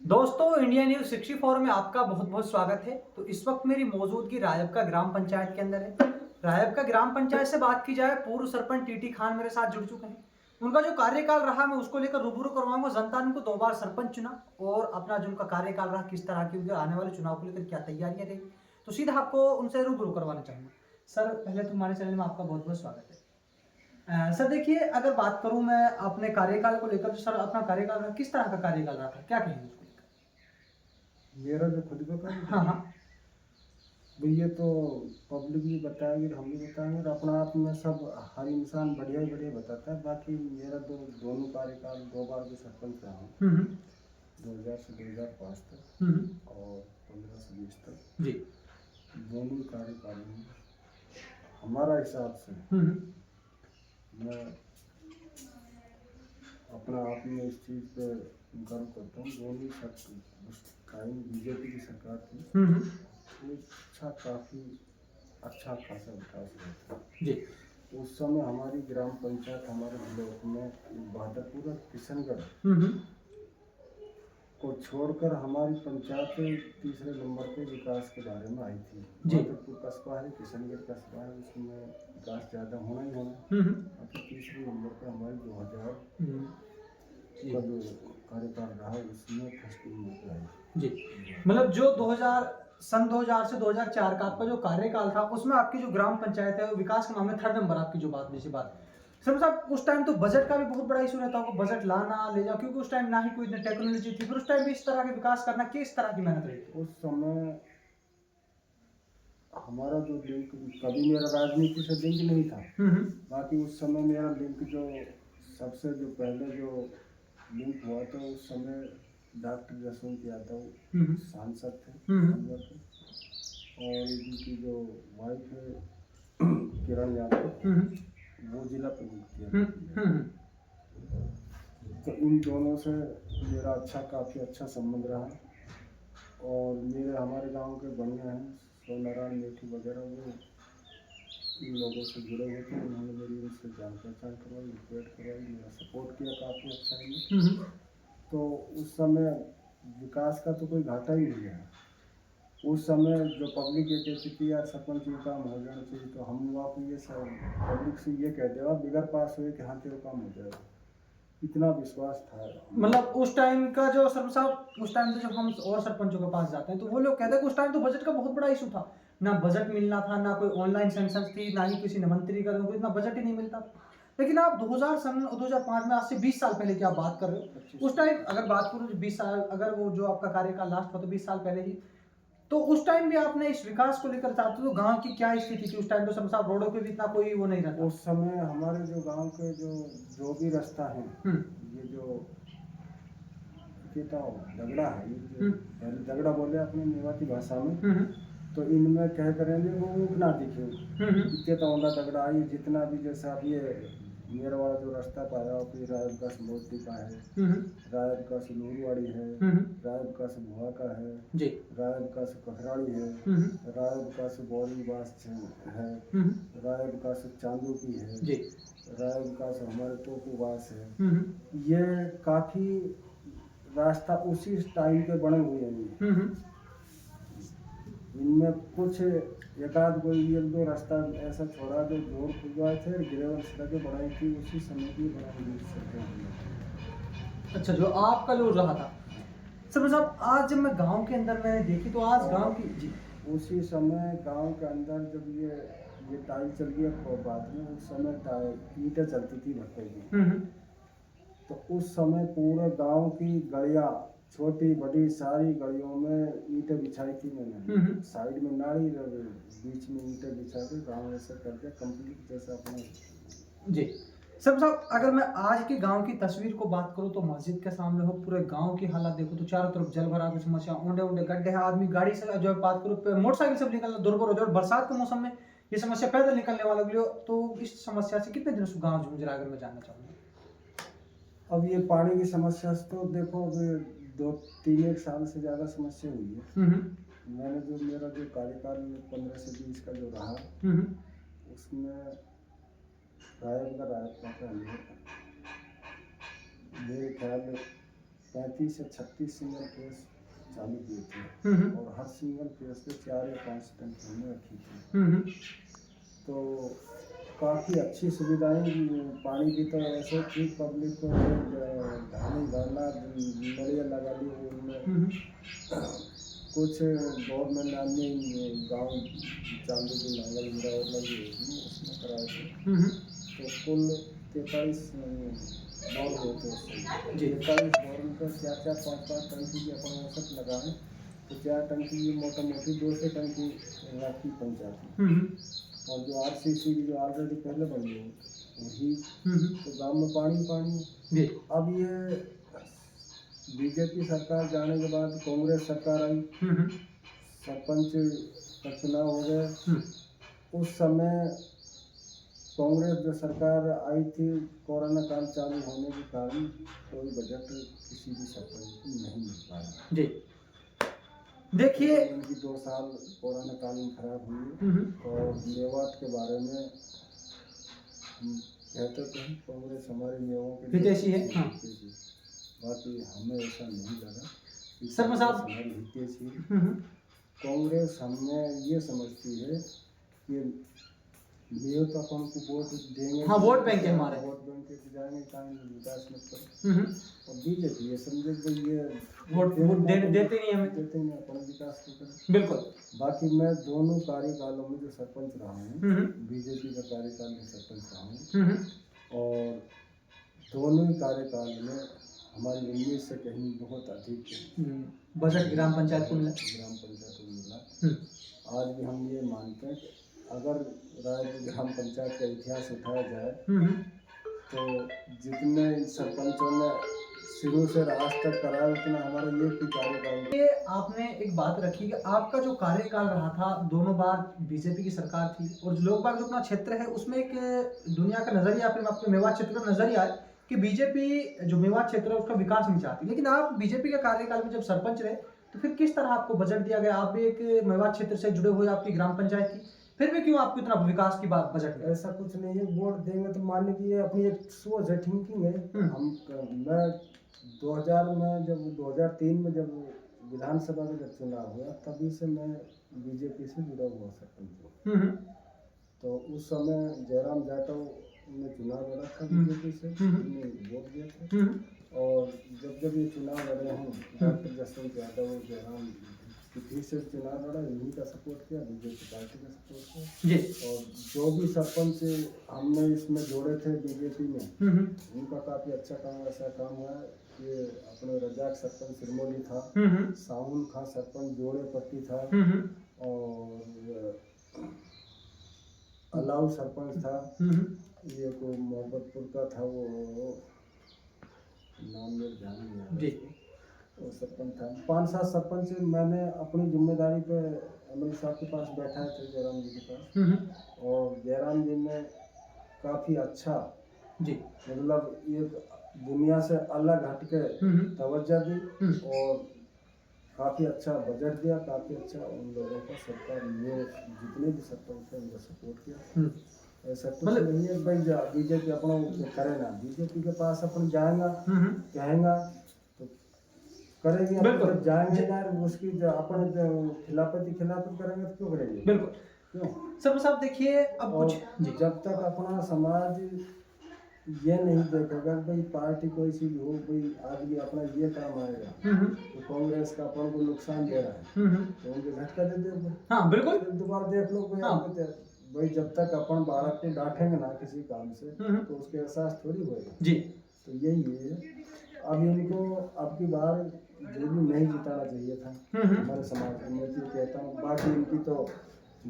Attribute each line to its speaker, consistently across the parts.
Speaker 1: दोस्तों, India news 64 में आपका बहुत बहुत स्वागत है। तो इस वक्त मेरी मौजूदगी रायबका ग्राम पंचायत के अंदर है। रायबका ग्राम पंचायत से बात की जाए, पूर्व सरपंच टीटी खान मेरे साथ जुड़ चुके हैं। उनका जो कार्यकाल रहा, मैं उसको लेकर रूबरू करवाऊंगा। जनता ने उनको 2 बार सरपंच चुना और अपना जो उनका कार्यकाल रहा, किस तरह की उनके आने वाले चुनाव को लेकर क्या तैयारियां रही, तो सीधा आपको उनसे रूबरू करवाना चाहूंगा। सर, पहले तो हमारे चैनल में आपका बहुत बहुत स्वागत है। सर देखिए, अगर बात करूं मैं अपने कार्यकाल को लेकर, तो सर अपना कार्यकाल रहा, किस तरह का कार्यकाल रहा था, क्या कहेंगे उसको लेकर?
Speaker 2: मेरा जो खुद का काम
Speaker 1: हाँ
Speaker 2: था
Speaker 1: हाँ।
Speaker 2: भाई, ये तो पब्लिक भी बताएगी और हम भी बताएंगे और अपना आप में सब हर इंसान बढ़िया ही बढ़िया बताता है। बाकी मेरा दोनों कार्यकाल 2 बार भी सरपंच रहा हूँ।
Speaker 1: हम्म
Speaker 2: 2000 से 2005 तक
Speaker 1: हम्म।
Speaker 2: और 15 से 20 तक।
Speaker 1: जी।
Speaker 2: दोनों कार्यकाल में हमारा हिसाब से
Speaker 1: हम्म
Speaker 2: मैं अपना आप में इस चीज़ पे गर्व करता हूँ। दोनों उस टाइम बीजेपी की सरकार थी,
Speaker 1: हम्म।
Speaker 2: तो काफ़ी अच्छा खासा विकास हुआ था।
Speaker 1: जी।
Speaker 2: उस समय हमारी ग्राम पंचायत हमारे ब्लॉक में बहादुरपुर और किशनगढ़
Speaker 1: हम्म।
Speaker 2: को छोड़कर हमारी पंचायत तीसरे नंबर पे विकास के बारे में आई थी।
Speaker 1: जी।
Speaker 2: बहादुरपुर कस्बा है, किशनगढ़ कस्बा है, उसमें विकास ज़्यादा होना ही होना।
Speaker 1: हम्म।
Speaker 2: बाकी तीसरे नंबर पे हमारी 2000
Speaker 1: जी।
Speaker 2: का जो कार्यकाल रहा उसमें फर्स्ट नंबर पे आई।
Speaker 1: जी, मतलब जो 2000 से 2004 का आपका जो कार्यकाल था, उसमें आपकी जो ग्राम पंचायत है, विकास के मामले में 3rd नंबर आपकी जो बात जैसी बात। सर साहब, उस टाइम तो बजट का भी बहुत बड़ा इशू रहता होगा, बजट लाना ले जाओ, क्योंकि उस टाइम ना ही कोई इतनी टेक्नोलॉजी थी। फिर उस टाइम भी इस तरह के विकास करना, किस तरह की मेहनत रही थी?
Speaker 2: उस समय हमारा जो लिंक, कभी मेरा राजनीति से लिंक नहीं था। बाकी उस समय मेरा लिंक जो सबसे जो पहले जो लिंक हुआ था, उस समय डॉक्टर यशवंत यादव सांसद थे खंडवा के, और इनकी जो वाइफ है किरण यादव, वो जिला प्रमुख थी। तो इन दोनों से मेरा काफ़ी अच्छा संबंध रहा। और मेरे हमारे गांव के बढ़िया हैं सोनारायण मेठी वगैरह, वो इन लोगों से जुड़े हुए थे। उन्होंने मेरी उनसे जान पहचान करवाई, रिक्वेस्ट करवाई, मेरा सपोर्ट किया काफ़ी अच्छा ही। तो उस समय विकास का तो कोई घाटा ही नहीं है। उस समय जो पब्लिक ये कहती थी यार सरपंच ये काम हो जाना चाहिए, तो हम आपको ये सब पब्लिक से ये कहते हैं बिगड़ पास हुए कि हाँ तेरा काम हो जाएगा, इतना विश्वास था।
Speaker 1: मतलब उस टाइम का जो सरपंच साहब, उस टाइम तो जब हम और सरपंचों के पास जाते हैं, तो वो लोग कहते हैं कि उस टाइम तो बजट का बहुत बड़ा इशू था। ना बजट मिलना था, ना कोई ऑनलाइन सेंसस थी, ना ही किसी ने मंत्री का इतना बजट ही नहीं मिलता था। लेकिन आप 2005 में, आज से 20 साल पहले की आप बात कर रहे हो। उस टाइम अगर बात करूँ 20 साल, अगर वो जो आपका कार्यकाल लास्ट हुआ तो 20 साल पहले ही, तो उस टाइम भी आपने इस विकास को लेकर चाहते तो गांव की क्या स्थिति थी उस टाइम? तो सब साहब रोडों पे भी इतना कोई वो नहीं रहता
Speaker 2: उस समय। हमारे जो गांव के जो भी रास्ता है, ये जो दगड़ा है, ये जो पहले दगड़ा बोले अपने मेवाती भाषा में, तो इनमें कह करेंगे वो ऊँट ना दिखे, इतने तो औंधा दगड़ा है। ये जितना भी जैसा अब ये मेरा वाला जो रास्ता पाया, फिर रायब का मोती का है, रायब का नूरवाड़ी है, रायब का भुआ का है, रायब का कखराड़ी है, रायब का बोरीबास है, रायब का चांदू की है, रायब का हमारे टोपूबास है। ये काफ़ी रास्ता उसी टाइम पे बने हुए हैं। इनमें कुछ एकाध कोई एक दो रास्ता ऐसा छोड़ा जो जोड़ खुदवाए थे, ग्रेवल सड़कें बढ़ाई थी, उसी समय की बनाई हुई सड़कें।
Speaker 1: अच्छा, जो आपका जो रहा था सब साहब, आज जब मैं गांव के अंदर मैंने देखी, तो आज गांव की जी,
Speaker 2: उसी समय गांव के अंदर जब ये टाइल चल गया बाद में, उस समय ईंटें चलती थी भट्टे की। तो उस समय पूरे गांव की गलियां, छोटी बड़ी सारी गलियों में ईंटें बिछाई थी मैंने। साइड में नाली, बीच में ईंटें बिछा के गांव ऐसा करके कंप्लीट जैसा अपने।
Speaker 1: जी सब साहब, अगर मैं आज के गांव की तस्वीर को बात करूं, तो मस्जिद के सामने हो, पूरे गांव की हालत देखो तो चारों तरफ जल भराव की समस्या, ऊंडे ऊंडे गड्ढे हैं, आदमी गाड़ी से जो बात करूं मोटरसाइकिल से निकलना दुर्भर हो जाए, और बरसात के मौसम में ये समस्या पैदल निकलने वालों के लिए। तो इस समस्या से कितने दिनों से गाँव जूझ रहा है, अगर मैं जानना चाहूँगा?
Speaker 2: अब ये पानी की समस्या से तो देखो, अभी 2-3 साल से ज़्यादा समस्या हुई है। मैंने जो मेरा जो कार्यकाल 15 से 20 का जो रहा, उसमें रायब का मेरे ख्याल में 35 से 36 सिंगल फेस चालू किए थे और हर सिंगल फेस पे 4 या 5 टंकी हमने रखी थी। तो काफ़ी अच्छी सुविधाएं पानी की तो ऐसे थी, पब्लिक को ढानी भरना नलिया लगा ली उनमें। कुछ गवर्नमेंट ने गांव चांदी की नांगल गिरा और लगी होगी उसमें कराए थे। तो कुल 43 बोर होते हैं। 43 बोर में तो 4-4, 5-5 टंकी की अपन औसत लगाएं तो 4 टंकी की मोटा मोटी 2 से टंकी रखी पंचायत। और जो RCC की जो ऑलरेडी पहले बनी है वही, तो गांव में पानी पानी। अब ये बीजेपी सरकार जाने के बाद कांग्रेस सरकार आई, सरपंच का चुनाव हो गया। उस समय कांग्रेस जो सरकार आई थी, कोरोना काल चालू होने के कारण कोई बजट किसी भी सरपंच को नहीं मिल पाया जी।
Speaker 1: देखिए
Speaker 2: इनकी 2 साल कोरोना काल में खराब हुई। और मेवात के बारे में हम कहते तो हैं कांग्रेस हमारे मेवाओं के
Speaker 1: हितैषी है। हाँ।
Speaker 2: बाकी हमें ऐसा नहीं लगा।
Speaker 1: शर्मा साहब
Speaker 2: हमारी हितैषी कांग्रेस हमें ये समझती है कि ये तो अपन को वोट देंगे।
Speaker 1: हाँ, वोट बैंक है हमारे।
Speaker 2: वोट बैंक के जाएंगे काम विकास मत करो। और बीजेपी ये समझे कि ये
Speaker 1: वोट देते नहीं हमें,
Speaker 2: देते नहीं अपन विकास को करें।
Speaker 1: बिल्कुल।
Speaker 2: बाकी मैं दोनों कार्यकालों में जो सरपंच रहा हूँ, बीजेपी का कार्यकाल में सरपंच रहा हूँ और दोनों ही कार्यकाल में हमारी उम्मीद से कहीं बहुत अधिक
Speaker 1: बजट ग्राम पंचायत को मिला।
Speaker 2: आज भी हम ये मानते हैं कि अगर ग्राम पंचायत का इतिहास उठाया जाए तो जितने सरपंचों ने शुरू से आज तक कराया उतना हमारा ये भी कार्यकाल।
Speaker 1: ये आपने एक बात रखी कि आपका जो कार्यकाल रहा था, दोनों बार बीजेपी की सरकार थी और लोग बाग जो अपना क्षेत्र है उसमें एक दुनिया का नजरिया आपके मेवात क्षेत्र का नजरिया है कि बीजेपी जो मेवात क्षेत्र है उसका विकास नहीं चाहती। लेकिन आप बीजेपी के कार्यकाल में जब सरपंच रहे तो फिर किस तरह आपको बजट दिया गया? आप भी एक मेवात क्षेत्र से जुड़े हुए, आपकी ग्राम पंचायत की, फिर भी क्यों आपको इतना विकास की बात बजट में?
Speaker 2: ऐसा कुछ नहीं है, वोट देंगे तो मान लीजिए अपनी एक सोच है, थिंकिंग है। मैं 2000 में जब 2003 में जब विधानसभा का जब चुनाव हुआ तभी से मैं बीजेपी से जुड़ा हुआ सरपंच हूँ। तो उस समय जयराम जाटव ने चुनाव लड़ा था बीजेपी से, वोट दिया था। और जब ये चुनाव लड़े हैं डॉक्टर जसवंत यादव और जयराम फिर से चुनाव लड़ा, इन्हीं का सपोर्ट किया, बीजेपी पार्टी का सपोर्ट किया जी। और जो भी सरपंच हमने इसमें जोड़े थे बीजेपी में उनका काफ़ी अच्छा काम, ऐसा काम हुआ ये अपने रजाक सरपंच सिरमौली था, साहुल खां सरपंच जोड़े पट्टी था और अलाउ सरपंच था, ये को मोहब्बतपुर का था, वो नाम मेरे ध्यान नहीं आ रहा वो सरपंच था। 5-7 सरपंच मैंने अपनी जिम्मेदारी पे एमएलए साहब के पास बैठाए थे, जयराम जी के पास। और जयराम जी ने काफ़ी अच्छा जी, मतलब ये दुनिया से अलग हटके तवज्जो दी और काफ़ी अच्छा बजट दिया, काफ़ी अच्छा उन लोगों का सरकार ने जितने भी सरपंच थे उनका सपोर्ट किया। ऐसा कुछ नहीं है भाई बीजेपी अपना करे ना, बीजेपी के पास अपन जाएगा कहेंगा तो करेंगे, जब जाएंगे यार उसकी अपन खिलाफत करेंगे तो क्यों करेंगे?
Speaker 1: बिल्कुल क्यों सर साहब देखिए अब कुछ
Speaker 2: जब तक अपना समाज ये नहीं देखेगा भाई पार्टी कोई सी भी हो, भाई आदमी अपना ये काम आएगा तो कांग्रेस का अपन को नुकसान दे रहा है तो उनके झटका दे दे।
Speaker 1: हाँ बिल्कुल,
Speaker 2: दोबारा देख लो भाई जब तक अपन बालक को डांटेंगे ना किसी काम से तो उसके एहसास थोड़ी होगा जी। तो यही है, अब इनको अब की बार जो भी नहीं जिताना चाहिए था हमारे समाज में, मैं कहता हूँ। बाकी इनकी तो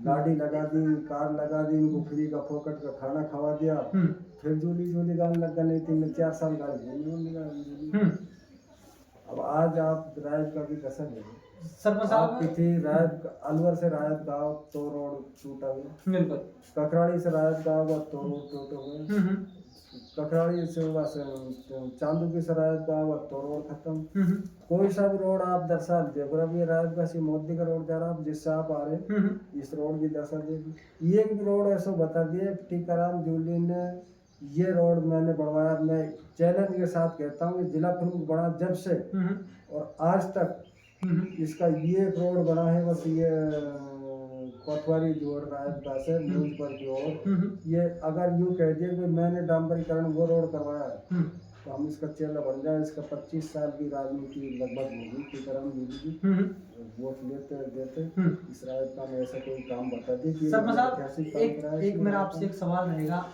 Speaker 2: गाड़ी लगा दी, कार लगा दी, इनको फ्री का फोकट का खाना खवा दिया, फिर जूली गाने लग गए, 3-4 साल गाड़ी। अब आज आप रायत का भी कसम है आपकी थी, रायत अलवर से रायत गाँव तो रोड टूटा हुआ, ककराड़ी से रायत गाँव तो रोड टूटे हुए, ककराड़ी से चांदूकी से रायत गाँव तो रोड खत्म। कोई सा भी रोड आप दर्शा देखो, अब ये रायत का मोदी का रोड जा रहा है जिससे आप आ रहे इस रोड की दशा देखिए, ये भी रोड ऐसा बता दिए टीकाराम जूली ने ये रोड मैंने बनवाया, मैं चैलेंज के साथ कहता हूँ, ये जिला प्रमुख बना जब से और आज तक इसका ये एक रोड बना है बस, ये कोतवाली जोड़ रहा है बस है न्यूज पर की ओर। ये अगर यूँ कह दिए कि मैंने डांबरीकरण वो रोड करवाया है तो हम इसका चेला बन जाए। इसका 25 साल की राजनीति लगभग होगी, टीकाराम जी वोट लेते देते इस राय का में ऐसा कोई काम बता दी कि
Speaker 1: सर साहब एक मेरा आपसे एक सवाल रहेगा।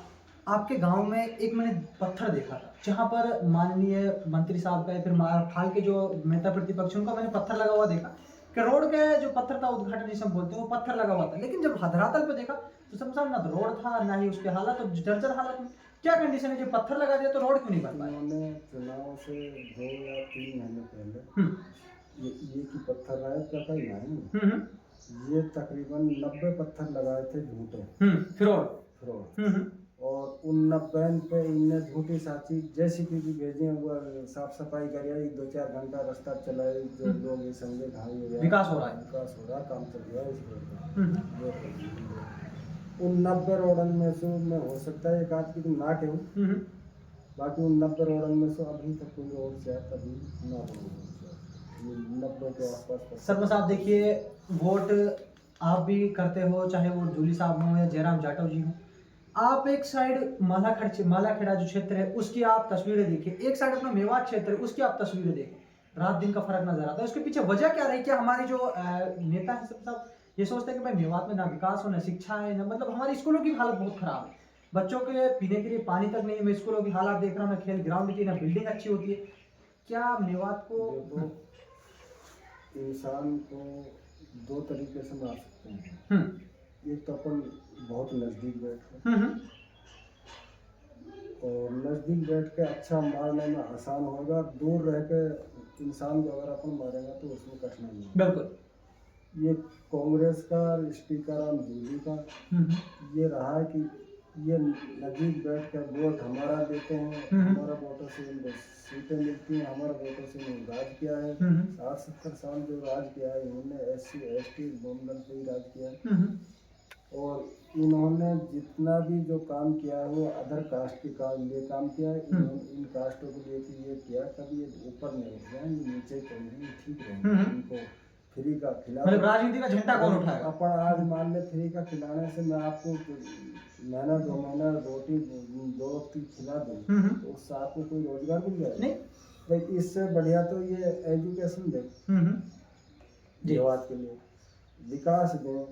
Speaker 1: आपके गांव में एक मैंने पत्थर देखा था जहां पर माननीय मंत्री साहब का या फिर हाल के जो नेता प्रतिपक्ष उनका मैंने पत्थर लगा हुआ देखा कि रोड के जो पत्थर का उद्घाटन जिसे हम बोलते हैं वो पत्थर लगा हुआ था, लेकिन जब धरातल पे देखा तो सर साहब ना तो रोड था ना ही उसके हालत, तो जर्जर हालत में क्या कंडीशन है, जो पत्थर लगा दिया तो रोड क्यों नहीं बन पाया?
Speaker 2: उन्होंने चुनाव से 2 या 3 महीने पहले ये की पत्थर लाए क्या था यहाँ, ये तकरीबन 90 पत्थर लगाए थे झूठे फ्रॉड, और उन 90 पे इनने झूठी साची जैसी की भी भेजे, वो साफ सफाई करिए 2-4 घंटा रास्ता चलाए, जो लोग ये समझे घाई हो गया, विकास हो रहा काम चल रहा है इस उन 90 रोडन में से में हो सकता है एक आध की ना कहूँ, बाकी उन 90 रोडन में से अभी तक कोई रोड से कभी ना बनी, 90 के आसपास।
Speaker 1: सर साहब देखिए, वोट आप भी करते हो, चाहे वो जूली साहब हो या जयराम जाटव जी हो, आप एक साइड मालाखेड़ा जो क्षेत्र है उसकी आप तस्वीरें देखिए, एक साइड अपना मेवात क्षेत्र है उसकी आप तस्वीरें देखिए, रात दिन का फर्क नजर आता है। उसके पीछे वजह क्या रही? क्या हमारी जो नेता है सब ये सोचते हैं कि भाई मेवात में ना विकास हो, ना शिक्षा है, ना मतलब हमारी स्कूलों की हालत बहुत खराब है, बच्चों के पीने के लिए पानी तक नहीं है, मैं स्कूलों की हालत देख रहा हूँ, ना खेल ग्राउंड की, ना बिल्डिंग अच्छी होती है। क्या मेवात को
Speaker 2: इंसान को 2 तरीके से मार सकते हैं, एक तो अपन बहुत नजदीक बैठ कर और नजदीक बैठ के अच्छा मारने में आसान होगा, दूर रह के इंसान को अगर अपन मारेगा तो उसमें कठिनाई नहीं।
Speaker 1: बिल्कुल
Speaker 2: ये कांग्रेस का टीकाराम जूली का ये रहा है कि ये नजदीक बैठ कर वोट हमारा देते हैं, हमारा वोटों से इनको सीटें मिलती हैं, हमारा वोटों से इन्होंने राज किया है, 60-70 साल जो राज किया है इन्होंने SC/ST बहुमत से ही राज किया है, और इन्होंने जितना भी जो काम किया है वो अदर कास्ट के लिए काम किया है, इन कास्टों के लिए कि ये किया कभी ये ऊपर नहीं उठ जाए, नीचे करेंगे ठीक रहेंगे, इनको फ्री का खिला,
Speaker 1: मतलब राजनीति का झंडा कौन उठाएगा?
Speaker 2: अपन आज मान ले फ्री का खिलाने से मैं आपको महीना 2 महीना रोटी 2 वक्त की खिला दूँ तो उससे आपको कोई रोजगार मिल जाएगा नहीं भाई, इससे बढ़िया तो ये एजुकेशन दे मेवात के लिए, विकास दें,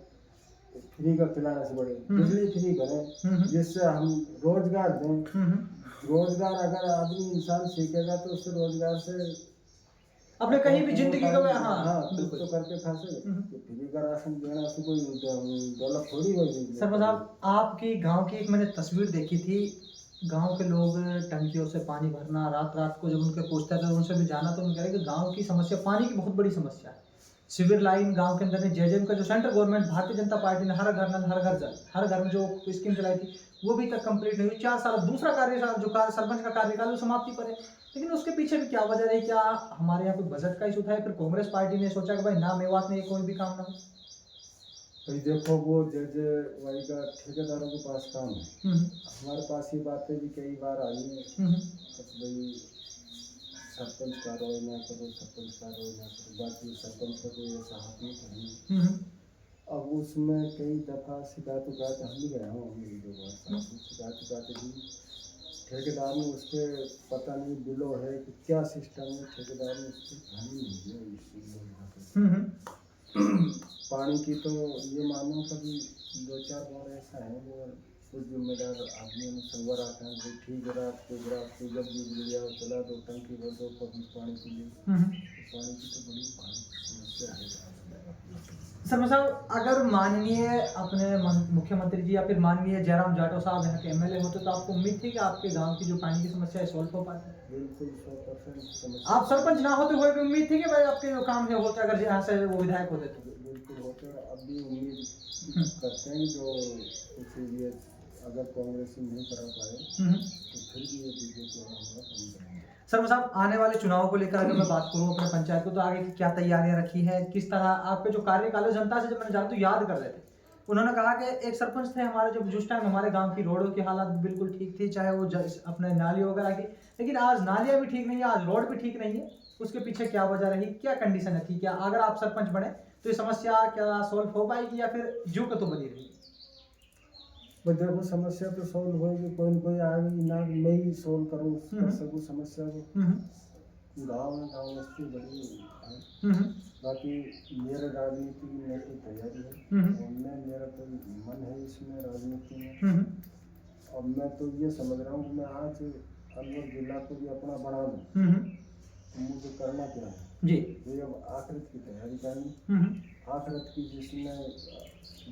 Speaker 2: फ्री का खिलाने से बढ़िया बिजली फ्री करें, जिससे हम रोजगार दें, रोजगार अगर आदमी इंसान सीखेगा तो उससे रोजगार से अपने कहीं भी जिंदगी को बिल्कुल तो करके खा सकते, फ्री का राशन देना से कोई दौलत थोड़ी हो जाएगी।
Speaker 1: सर साहब आपकी गांव की एक मैंने तस्वीर देखी थी, गांव के लोग टंकियों से पानी भरना, रात रात को जब उनके पूछते थे उनसे भी जाना तो उन्होंने कह रहे कि गांव की समस्या पानी की बहुत बड़ी समस्या है, सीवर लाइन गांव के अंदर में JJM का जो central government Bharatiya Janata party ने हर घर नल हर घर जल हर घर में जो स्कीम चलाई थी वो भी तक कंप्लीट नहीं हुई, 4 साल दूसरा कार्यकाल जो सरपंच का कार्यकाल समाप्ति पर है, लेकिन उसके पीछे भी क्या वजह रही? क्या हमारे यहाँ कोई बजट का इशू था या फिर कांग्रेस पार्टी ने सोचा कि भाई ना मेवात में कोई भी काम ना हो?
Speaker 2: भाई देखो वो JJY का ठेकेदारों के पास काम है, हमारे पास ये बातें भी कई बार आई है भाई सरपंच कार्रवाई ना करो, सरपंच कार्रवाई ना करो, बाकी सरपंच का कोई ऐसा हाथ नहीं था। अब उसमें कई दफ़ा शिकायत हम भी गया हूँ, शिकायत दी, ठेकेदार ने उस पर पता नहीं बिलो है कि क्या सिस्टम है, ठेकेदार ने उस पर ध्यान नहीं दिया। पानी की तो ये मानो कभी 2-4 बार ऐसा है वो कुछ जिम्मेदार आदमियों ने संगवर आता है भाई ठीक है रात को जब बिजली गया चला दो टंकी भर दो कभी पानी के लिए, पानी की तो बड़ी समस्या है।
Speaker 1: सर साहब अगर माननीय अपने मुख्यमंत्री जी या फिर माननीय जयराम जाटव साहब यहाँ के MLA होते तो आपको उम्मीद थी कि आपके गांव की जो पानी की समस्या है सॉल्व हो पाती?
Speaker 2: बिल्कुल 100%।
Speaker 1: आप सरपंच ना होते हुए भी उम्मीद थी कि भाई आपके जो काम है होते अगर यहाँ से वो विधायक होते तो?
Speaker 2: बिल्कुल होते, अब भी उम्मीद करते हैं जो कुछ ये अगर कांग्रेस नहीं करा पाए तो फिर भी ये बीजेपी हमारा काम करेंगे।
Speaker 1: सर साहब आने वाले चुनाव को लेकर अगर मैं बात करूँ अपने पंचायत को तो आगे की क्या तैयारियां रखी है, किस तरह आपके जो कार्यकाल है जनता से जब मैंने जाना तो याद कर रहे थे उन्होंने कहा कि एक सरपंच थे हमारे जो जिस टाइम हमारे गांव की रोडों की हालत बिल्कुल ठीक थी, चाहे वो अपने नाली वगैरह की, लेकिन आज नालियाँ भी ठीक नहीं है, आज रोड भी ठीक नहीं है। उसके पीछे क्या वजह रही, क्या कंडीशन है थी, क्या अगर आप सरपंच बने तो ये समस्या क्या सोल्व हो पाएगी या फिर जू का तो बनी रहेगी?
Speaker 2: भाई देखो, समस्या तो सॉल्व होगी, कोई न कोई आएगी ना, मैं ही सॉल्व करूँ कर सकूँ समस्या को। गाँव में गाँव वस्ती बड़ी है। बाकी मेरे राजनीति की मेरी कोई तैयारी है और मेरा कोई मन है इसमें राजनीति में। और मैं तो ये समझ रहा हूँ कि मैं आज अलवर जिला को भी अपना बना दूँ, तो मुझे करना क्या है
Speaker 1: जी,
Speaker 2: ये अब आखिरत की तैयारी करनी। आखिरत की जिसमें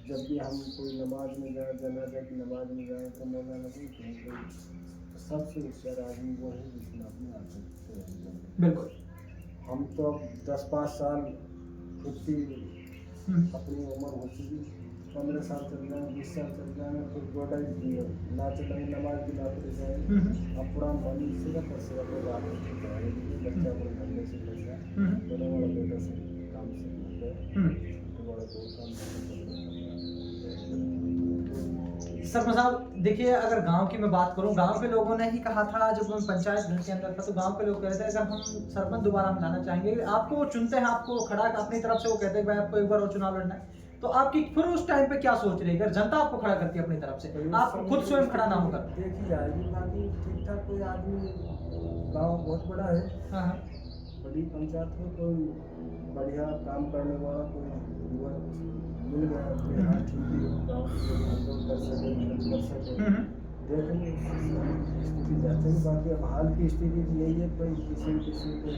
Speaker 2: जब भी हम कोई नमाज में जाए, जनाजा की नमाज में जाए, तो मौलाना भी कहेंगे सबसे होशियार आदमी वो है जिसने अपनी आखिरत की तैयारी करनी।
Speaker 1: बिल्कुल।
Speaker 2: हम तो अब 10-5 साल खुद की अपनी उम्र हो चुकी, 15 साल चल जाए, 20 साल चल जाए, तो गोडा ही ना चलेंगे, नमाज भी ना पढ़ी जाएगी। अब पुरान पानी सिर्फ और सिर्फ लोग आखिरत की तैयारी के लिए बच्चा अपने धंधे से लग जाए, बड़े बड़ा बेटा से काम से लग जाए, तो बड़ा दो काम
Speaker 1: सरपंच साहब देखिए, अगर गांव की मैं बात करूं, गांव के लोगों ने ही कहा था जब मैं पंचायत घर के अंदर था, तो गांव के लोग कहते हैं अगर हम सरपंच दोबारा हम लाना चाहेंगे, आपको वो चुनते हैं, आपको खड़ा अपनी तरफ से वो कहते हैं भाई आपको एक बार और चुनाव लड़ना है, तो आपकी फिर उस टाइम पे क्या सोच रही है अगर जनता आपको खड़ा करती है अपनी तरफ से, आप खुद स्वयं खड़ा ना होकर?
Speaker 2: देखी जाएगी। बाकी ठीक ठाक कोई आदमी, गाँव बहुत बड़ा है,
Speaker 1: हाँ,
Speaker 2: बड़ी पंचायत में कोई बढ़िया काम करने वाला कोई युवा मिल गया तो हाँ ठीक है, गाँव के लिए हम लोग कर सके, मदद कर सके, देखेंगे स्थिति जाते हैं। बाकी अब हाल की स्थिति यही है, कोई किसी न किसी को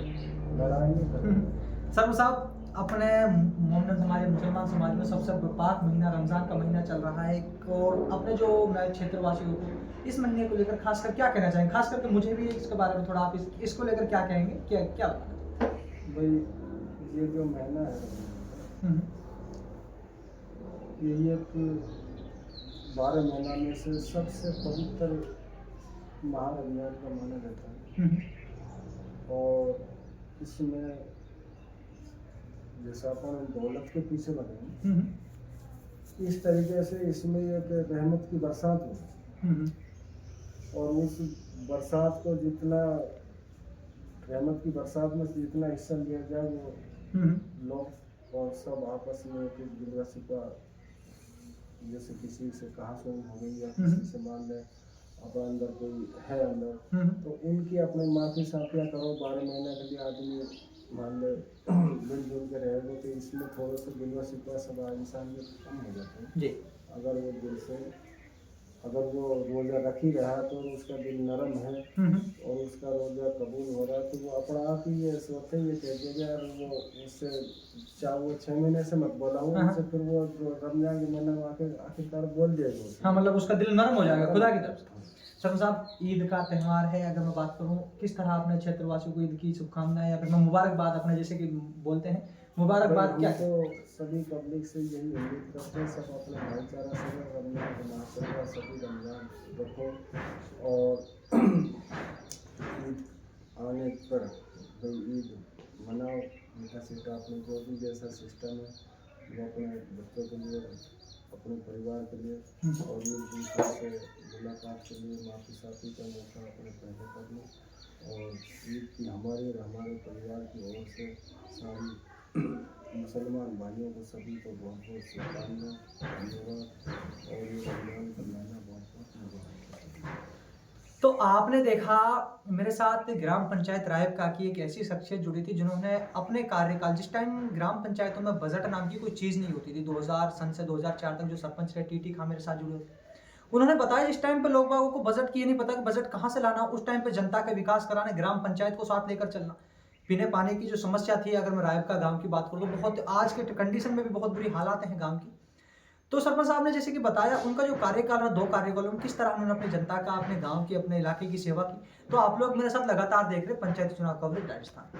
Speaker 2: लड़ाएंगे करेंगे।
Speaker 1: सरपंच साहब, अपने मोहम्मद समाज मुसलमान समाज में सबसे पाक महीना रमज़ान का महीना चल रहा है, और अपने जो नए क्षेत्रवासियों को इस महीने को लेकर खासकर क्या कहना चाहेंगे? खास करके मुझे भी इसके बारे में थोड़ा आप इसको लेकर क्या कहेंगे, क्या क्या
Speaker 2: भाई ये जो महीना है ये एक 12 महीना में से सबसे पवित्र माह रमजान का माना जाता है। और इसमें जैसा अपन दौलत के पीछे लगे, इस तरीके से इसमें एक रहमत की बरसात हो, और उस बरसात को जितना रहमत की बरसात में जितना हिस्सा लिया जाए वो लोग और सब आपस में एक गिलवा शिकवा, जैसे किसी से कहा सुनी हो गई या किसी से मान ले अपने अंदर कोई है अंदर, तो उनकी अपने माफी साफिया करो। 12 महीने के लिए आदमी मान ले मिलजुल के रहेगा, तो इसमें थोड़ा सा गिलवा शिकवा सब इंसान में कम हो जाते हैं जी। अगर वो दिल से अगर वो रोजा रख ही रहा तो उसका दिल नरम है और उसका रोजा कबूल हो रहा है, तो वो अपना आप ही ये सोचते हैं, ये कहते हैं यार वो उससे चाहे वो 6 महीने से मत बोला हूँ उनसे, फिर वो रमजान के महीने में आखिरकार बोल जाएगा।
Speaker 1: हाँ, मतलब उसका दिल नरम हो जाएगा खुदा की तरफ से। सरपंच साहब, ईद का त्यौहार है, अगर मैं बात करूँ किस तरह अपने क्षेत्रवासियों को ईद की शुभकामनाएं या फिर मुबारकबाद अपने जैसे कि बोलते हैं, मुबारकबाद क्या?
Speaker 2: तो सभी पब्लिक से यही उम्मीद करते हैं, सब अपने भाईचारा से रमजान के माह सभी रमजान रखो, और ईद आने पर भाई ईद मनाओ, मीठा सीठा अपने जो भी जैसा सिस्टम है वो अपने बच्चों के लिए, अपने परिवार के लिए, और एक दूसरे से मुलाकात के लिए माफी साफी का मौका अपने पहले कर लो। और ईद की हमारे और हमारे परिवार की ओर से सारी मुसलमान भाइयों को सभी को बहुत बहुत शुभकामनाएं, धन्यवाद, और ये रमजान का महीना बहुत बहुत मुबारक।
Speaker 1: तो आपने देखा मेरे साथ ग्राम पंचायत रायबका की एक ऐसी शख्सियत जुड़ी थी जिन्होंने अपने कार्यकाल, जिस टाइम ग्राम पंचायतों में बजट नाम की कोई चीज़ नहीं होती थी, 2000 सन से 2004 तक जो सरपंच रहे टीटी खां मेरे साथ जुड़े हुए, उन्होंने बताया जिस टाइम पे लोग बागों को बजट की नहीं पता कि बजट कहाँ से लाना, उस टाइम पे जनता का विकास कराने, ग्राम पंचायत को साथ लेकर चलना। पीने पानी की जो समस्या थी, अगर मैं रायबका गांव की बात करूँ तो बहुत आज के कंडीशन में भी बहुत बुरी हालात हैं गांव की। तो सरपंच साहब ने जैसे कि बताया उनका जो कार्यकाल है, 2 कार्यकालों में किस तरह उन्होंने अपनी जनता का, अपने गांव की, अपने इलाके की सेवा की। तो आप लोग मेरे साथ लगातार देख रहे पंचायती चुनाव कवरेज राजस्थान।